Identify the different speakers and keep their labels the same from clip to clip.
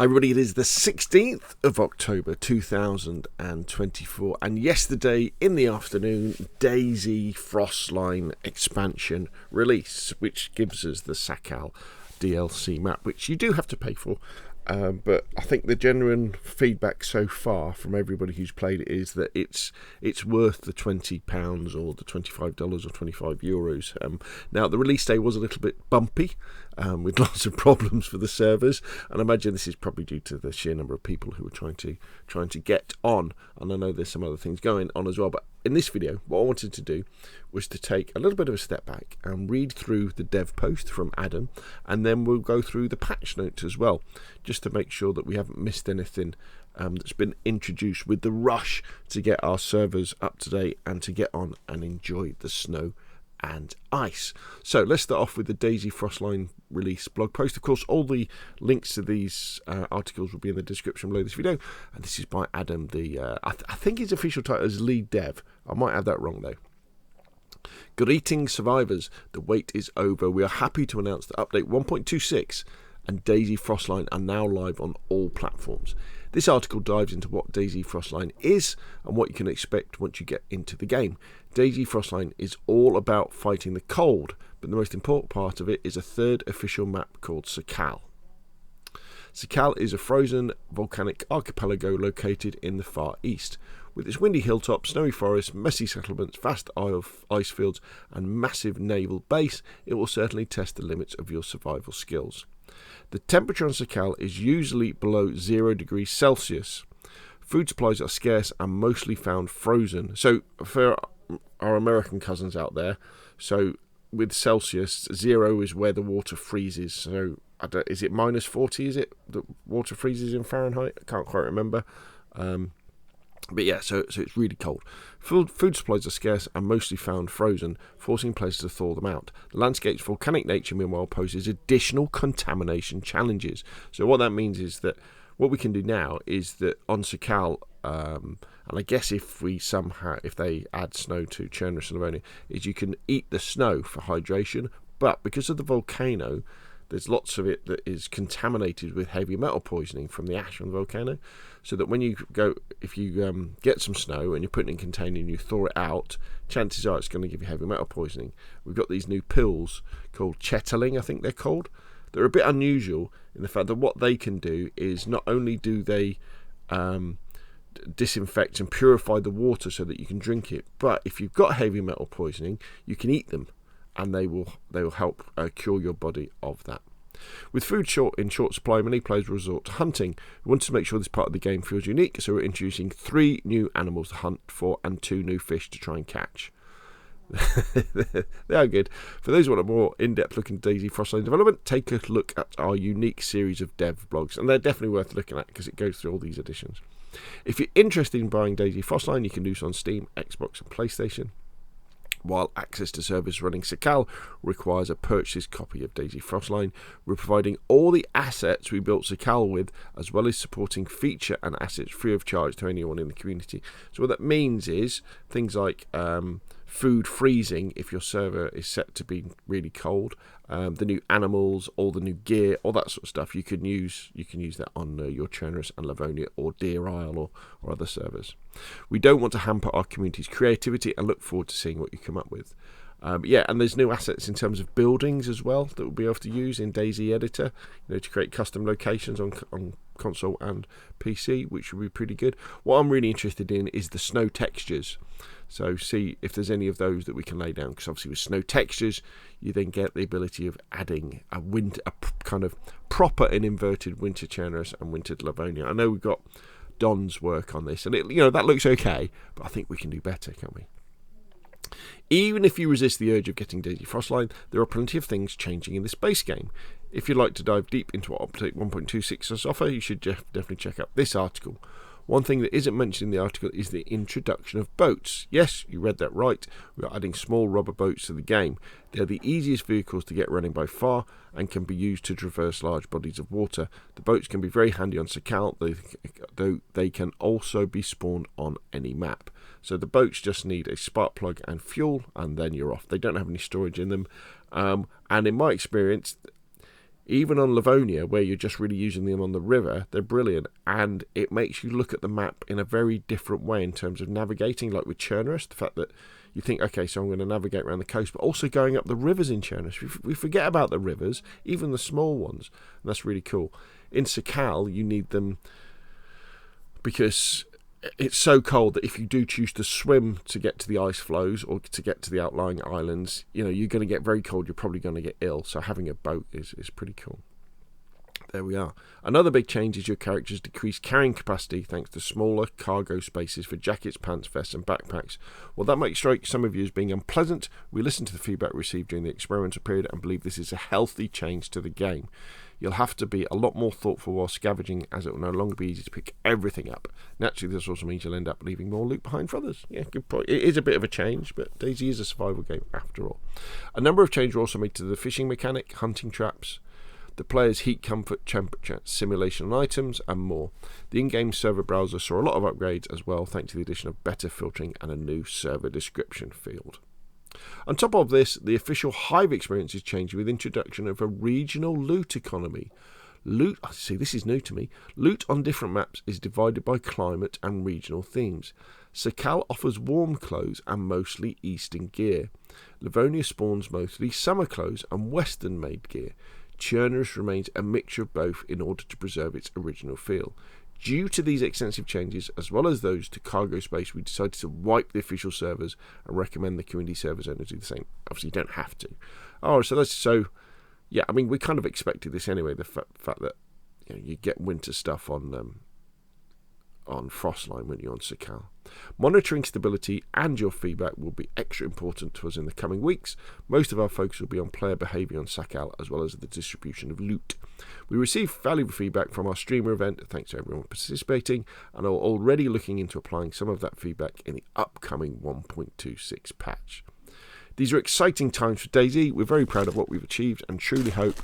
Speaker 1: Hi everybody, it is the 16th of October 2024 and yesterday in the afternoon DayZ Frostline expansion release, which gives us the Sakhal DLC map, which you do have to pay for, but I think the genuine feedback so far from everybody who's played it is that it's worth the £20 or the $25 or €25. Now the release day was a little bit bumpy, with lots of problems for the servers, and I imagine this is probably due to the sheer number of people who are trying to get on, and I know there's some other things going on as well. But in this video, what I wanted to do was to take a little bit of a step back and read through the dev post from Adam, and then we'll go through the patch notes as well, just to make sure that we haven't missed anything that's been introduced with the rush to get our servers up to date and to get on and enjoy the snow and ice. So let's start off with the DayZ Frostline release blog post. Of course, all the links to these articles will be in the description below this video, and this is by Adam. I think his official title is lead dev. I might have that wrong though. Greetings survivors, the wait is over. We are happy to announce that update 1.26 and DayZ Frostline are now live on all platforms. This article dives into what DayZ Frostline is and what you can expect once you get into the game. DayZ Frostline is all about fighting the cold, but the most important part of it is a third official map called Sakhal. Sakhal is a frozen volcanic archipelago located in the Far East. With its windy hilltops, snowy forests, messy settlements, vast ice fields and massive naval base, it will certainly test the limits of your survival skills. The temperature on Sakhal is usually below 0 degrees Celsius. Food supplies are scarce and mostly found frozen. So for our American cousins out there, so with Celsius, 0 is where the water freezes. So is it minus 40? Is it the water freezes in Fahrenheit? I can't quite remember. But yeah, so it's really cold. Food supplies are scarce and mostly found frozen, forcing players to thaw them out. The landscape's volcanic nature, meanwhile, poses additional contamination challenges. So what that means is that what we can do now is that on Sakhal, and I guess if they add snow to Chernarus and Livonia, is you can eat the snow for hydration, but because of the volcano, there's lots of it that is contaminated with heavy metal poisoning from the ash on the volcano, so that when you go, if you get some snow and you put it in a container and you thaw it out, chances are it's going to give you heavy metal poisoning. We've got these new pills called Chetling, I think they're called. They're a bit unusual in the fact that what they can do is not only do they disinfect and purify the water so that you can drink it, but if you've got heavy metal poisoning, you can eat them, and they will help cure your body of that. With food in short supply, many players will resort to hunting. We want to make sure this part of the game feels unique, so we're introducing 3 new animals to hunt for and 2 new fish to try and catch. They are good. For those who want a more in-depth look into DayZ Frostline development, take a look at our unique series of dev blogs, and they're definitely worth looking at because it goes through all these additions. If you're interested in buying DayZ Frostline, you can do so on Steam, Xbox and PlayStation, while access to servers running Sakhal requires a purchased copy of DayZ Frostline. We're providing all the assets we built Sakhal with, as well as supporting feature and assets free of charge to anyone in the community. So what that means is things like food freezing if your server is set to be really cold, the new animals, all the new gear, all that sort of stuff. You can use that on your Chernarus and Livonia or Deer Isle or other servers. We don't want to hamper our community's creativity and look forward to seeing what you come up with. Yeah, and there's new assets in terms of buildings as well that we'll be able to use in DayZ Editor, to create custom locations on console and PC, which will be pretty good. What I'm really interested in is the snow textures. So see if there's any of those that we can lay down, because obviously with snow textures, you then get the ability of adding a kind of proper and inverted winter Chernarus and winter Livonia. I know we've got Don's work on this, and that looks okay, but I think we can do better, can't we? Even if you resist the urge of getting DayZ Frostline, there are plenty of things changing in this base game. If you'd like to dive deep into what Update 1.26 has to offer, you should definitely check out this article. One thing that isn't mentioned in the article is the introduction of boats. Yes, you read that right. We are adding small rubber boats to the game. They are the easiest vehicles to get running by far and can be used to traverse large bodies of water. The boats can be very handy on Sakhal, though they can also be spawned on any map. So the boats just need a spark plug and fuel, and then you're off. They don't have any storage in them. And in my experience, Even on Livonia, where you're just really using them on the river, they're brilliant, and it makes you look at the map in a very different way in terms of navigating, like with Chernarus, the fact that you think, okay, so I'm going to navigate around the coast, but also going up the rivers in Chernarus. We forget about the rivers, even the small ones, and that's really cool. In Sakhal, you need them because it's so cold that if you do choose to swim to get to the ice flows or to get to the outlying islands, you're going to get very cold. You're probably going to get ill. So having a boat is pretty cool. There we are. Another big change is your character's decreased carrying capacity thanks to smaller cargo spaces for jackets, pants, vests and backpacks. Well, that might strike some of you as being unpleasant. We listened to the feedback received during the experimental period and believe this is a healthy change to the game. You'll have to be a lot more thoughtful while scavenging, as it will no longer be easy to pick everything up. Naturally, this also means you'll end up leaving more loot behind for others. Yeah, good point. It is a bit of a change, but DayZ is a survival game after all. A number of changes were also made to the fishing mechanic, hunting traps, the player's heat, comfort, temperature, simulation and items, and more. The in-game server browser saw a lot of upgrades as well, thanks to the addition of better filtering and a new server description field. On top of this, the official Hive experience is changing with the introduction of a regional loot economy. Loot, see, this is new to me. Loot on different maps is divided by climate and regional themes. Sakhal offers warm clothes and mostly eastern gear. Livonia spawns mostly summer clothes and western-made gear. Chernarus remains a mixture of both in order to preserve its original feel. Due to these extensive changes, as well as those to cargo space, we decided to wipe the official servers and recommend the community servers owners do the same. Obviously, you don't have to. Oh, yeah, I mean, we kind of expected this anyway, the fact that you get winter stuff on Frostline when you're on Sakhal. Monitoring stability and your feedback will be extra important to us in the coming weeks. Most of our focus will be on player behaviour on Sakhal as well as the distribution of loot. We received valuable feedback from our streamer event, thanks to everyone participating, and are already looking into applying some of that feedback in the upcoming 1.26 patch. These are exciting times for DayZ. We're very proud of what we've achieved and truly hope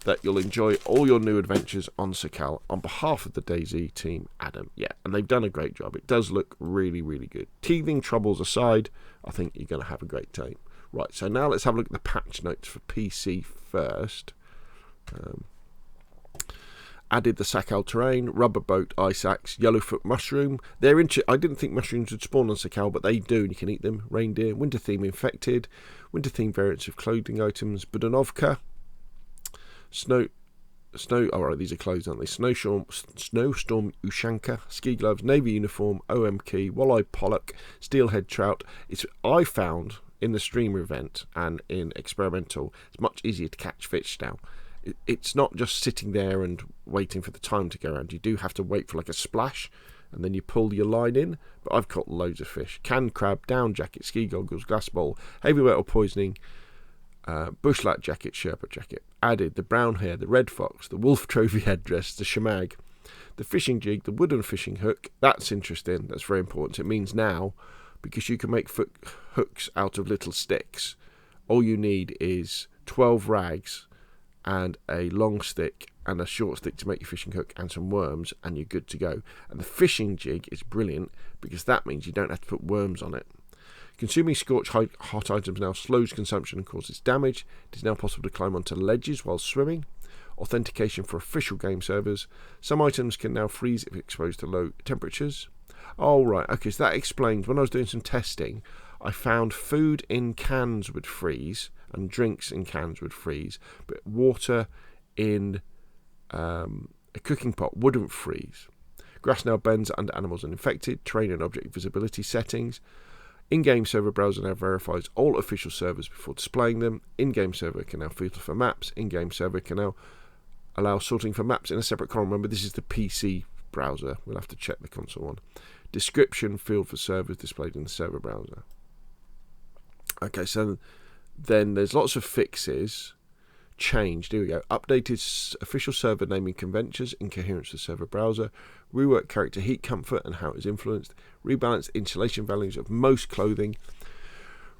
Speaker 1: that you'll enjoy all your new adventures on Sakhal. On behalf of the DayZ team, Adam. Yeah, and they've done a great job. It does look really, really good. Teething troubles aside, I think you're going to have a great time. Right, so now let's have a look at the patch notes for PC first. Added the Sakhal terrain, rubber boat, ice axe, yellowfoot mushroom. I didn't think mushrooms would spawn on Sakhal, but they do, and you can eat them. Reindeer, winter theme infected, winter theme variants of clothing items, Budanovka. These are clothes, aren't they? Snowstorm Ushanka, ski gloves, navy uniform, OM key, walleye pollock, steelhead trout. I found in the streamer event and in experimental, it's much easier to catch fish now. It's not just sitting there and waiting for the time to go around. You do have to wait for like a splash, and then you pull your line in. But I've caught loads of fish. Canned crab, down jacket, ski goggles, glass bowl, heavy metal poisoning, bushlat jacket, Sherpa jacket. Added the brown hare, the red fox, the wolf trophy headdress, the shamag, the fishing jig, the wooden fishing hook. That's interesting. That's very important. It means now, because you can make hooks out of little sticks, all you need is 12 rags and a long stick and a short stick to make your fishing hook and some worms, and you're good to go. And the fishing jig is brilliant because that means you don't have to put worms on it. Consuming scorched hot items now slows consumption and causes damage. It is now possible to climb onto ledges while swimming. Authentication for official game servers. Some items can now freeze if exposed to low temperatures. Oh, right. Okay, so that explains. When I was doing some testing, I found food in cans would freeze and drinks in cans would freeze, but water in a cooking pot wouldn't freeze. Grass now bends under animals and infected. Terrain and object visibility settings. In-game server browser now verifies all official servers before displaying them. In-game server can now filter for maps. In-game server can now allow sorting for maps in a separate column. Remember, this is the PC browser. We'll have to check the console one. Description field for servers displayed in the server browser. Okay, so then there's lots of fixes. Changed. Here we go. Updated official server naming conventions in coherence with server browser. Rework character heat comfort and how it is influenced. Rebalance insulation values of most clothing.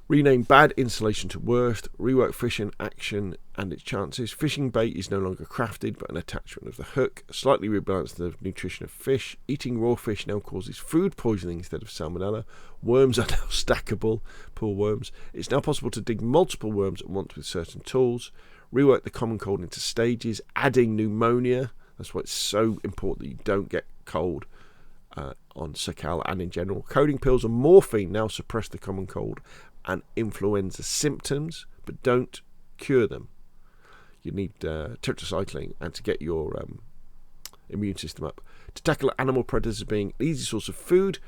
Speaker 1: Rename bad insulation to worst. Rework fishing action and its chances. Fishing bait is no longer crafted but an attachment of the hook. Slightly rebalance the nutrition of fish. Eating raw fish now causes food poisoning instead of salmonella. Worms are now stackable. Poor worms. It's now possible to dig multiple worms at once with certain tools. Rework the common cold into stages, adding pneumonia. That's why it's so important that you don't get cold on Sakhal and in general. Coding pills and morphine now suppress the common cold and influenza symptoms, but don't cure them. You need tetracycline and to get your immune system up. To tackle animal predators being an easy source of food,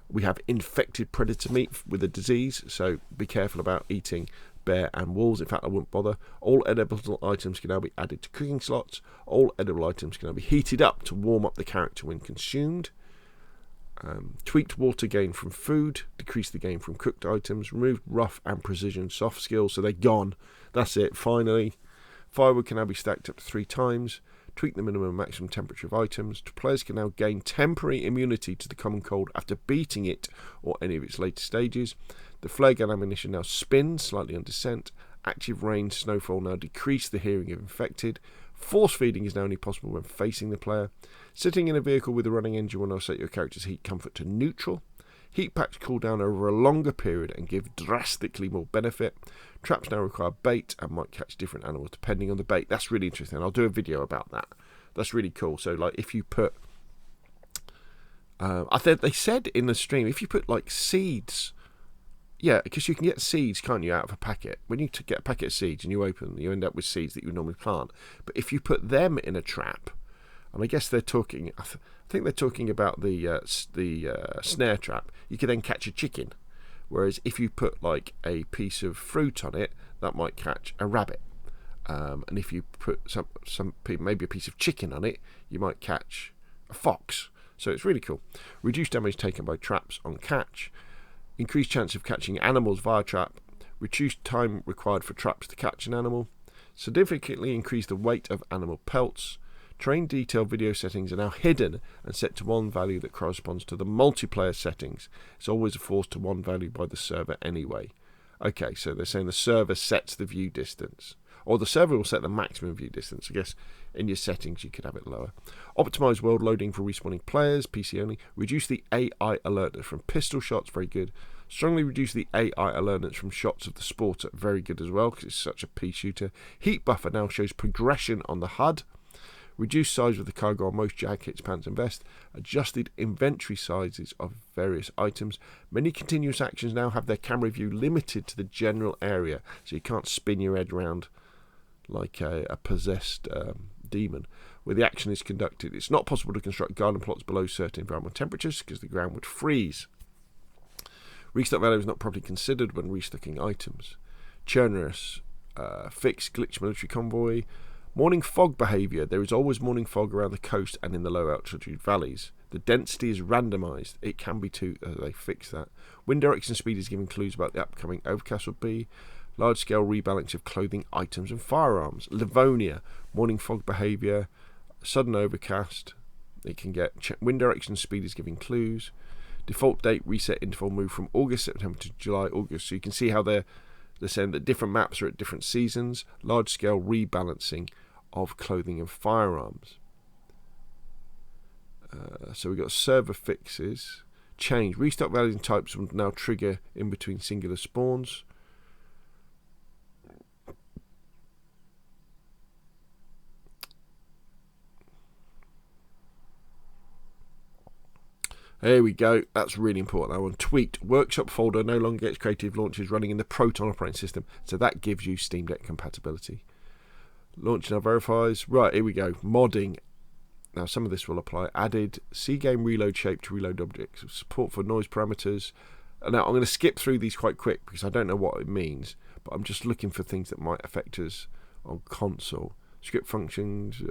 Speaker 1: we have infected predator meat with a disease, so be careful about eating bear and wolves. In fact, I wouldn't bother. All edible items can now be added to cooking slots. All edible items can now be heated up to warm up the character when consumed. Tweaked water gain from food, decrease the gain from cooked items, removed rough and precision soft skills, so they're gone. That's it, finally. Firewood can now be stacked up to 3 times. Tweak the minimum and maximum temperature of items. Players can now gain temporary immunity to the common cold after beating it or any of its later stages. The flare gun ammunition now spins slightly on descent. Active rain snowfall now decrease the hearing of infected. Force feeding is now only possible when facing the player. Sitting in a vehicle with a running engine will now set your character's heat comfort to neutral. Heat packs cool down over a longer period and give drastically more benefit. Traps now require bait and might catch different animals depending on the bait. That's really interesting. I'll do a video about that. That's really cool. So, like, if you put... I think they said in the stream, if you put, like, seeds... Yeah, because you can get seeds, can't you, out of a packet. When you get a packet of seeds and you open them, you end up with seeds that you normally plant. But if you put them in a trap... And I guess they're talking... I think they're talking about the snare trap. You could then catch a chicken. Whereas if you put like a piece of fruit on it, that might catch a rabbit. And if you put maybe a piece of chicken on it, you might catch a fox. So it's really cool. Reduced damage taken by traps on catch. Increased chance of catching animals via trap. Reduced time required for traps to catch an animal. Significantly increase the weight of animal pelts. Train detail video settings are now hidden and set to one value that corresponds to the multiplayer settings. It's always a forced to one value by the server anyway. Okay, so they're saying the server sets the view distance. Or the server will set the maximum view distance. I guess in your settings you could have it lower. Optimize world loading for respawning players, PC only. Reduce the AI alertness from pistol shots, very good. Strongly reduce the AI alertness from shots of the Sporter, very good as well because it's such a pea shooter. Heat buffer now shows progression on the HUD. Reduced size of the cargo on most jackets, pants and vests. Adjusted inventory sizes of various items. Many continuous actions now have their camera view limited to the general area, so you can't spin your head around like a possessed demon. Where the action is conducted, it's not possible to construct garden plots below certain environmental temperatures because the ground would freeze. Restock value is not properly considered when restocking items. Churnerous, fix glitch military convoy. Morning fog behaviour. There is always morning fog around the coast and in the low altitude valleys. The density is randomised. It can be too... they fix that. Wind direction speed is giving clues about the upcoming overcast will be. Large scale rebalance of clothing, items and firearms. Livonia. Morning fog behaviour. Sudden overcast. It can get... wind direction speed is giving clues. Default date reset interval move from August, September to July, August. So you can see how they're saying that different maps are at different seasons. Large scale rebalancing of clothing and firearms. So we've got server fixes. Change. Restock values and types will now trigger in between singular spawns. There we go. That's really important. That one. Tweaked. Workshop folder no longer gets creative launches running in the Proton operating system. So that gives you Steam Deck compatibility. Launch now verifies. Right, here we go. Modding. Now some of this will apply. Added C-game reload shape to reload objects. Support for noise parameters. Now I'm going to skip through these quite quick because I don't know what it means. But I'm just looking for things that might affect us on console. Script functions.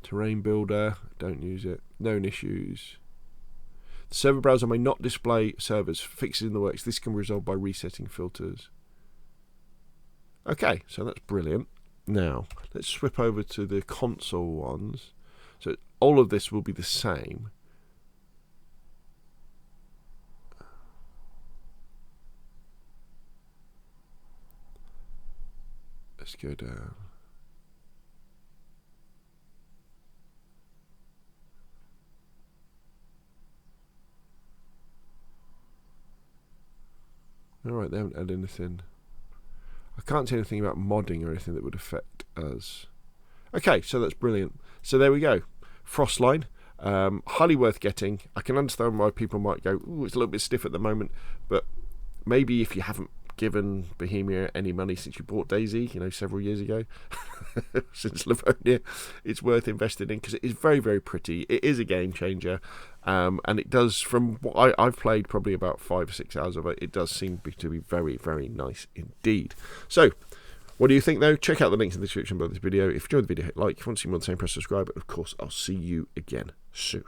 Speaker 1: Terrain builder, don't use it. Known issues. The server browser may not display servers. Fixes in the works. This can be resolved by resetting filters. Okay, so that's brilliant. Now, let's swip over to the console ones. So all of this will be the same. Let's go down. Alright, they haven't had anything. I can't see anything about modding or anything that would affect us. Okay, so that's brilliant. So there we go. Frostline. Highly worth getting. I can understand why people might go, ooh, it's a little bit stiff at the moment, but maybe if you haven't given Bohemia any money since you bought DayZ, you know, several years ago, since Livonia, it's worth investing in because it is very, very pretty. It is a game changer, and it does, from what I've played probably about 5 or 6 hours of it, it does seem to be very, very nice indeed. So, what do you think though? Check out the links in the description below this video. If you enjoyed the video, hit like. If you want to see more of the same, press subscribe. And of course, I'll see you again soon.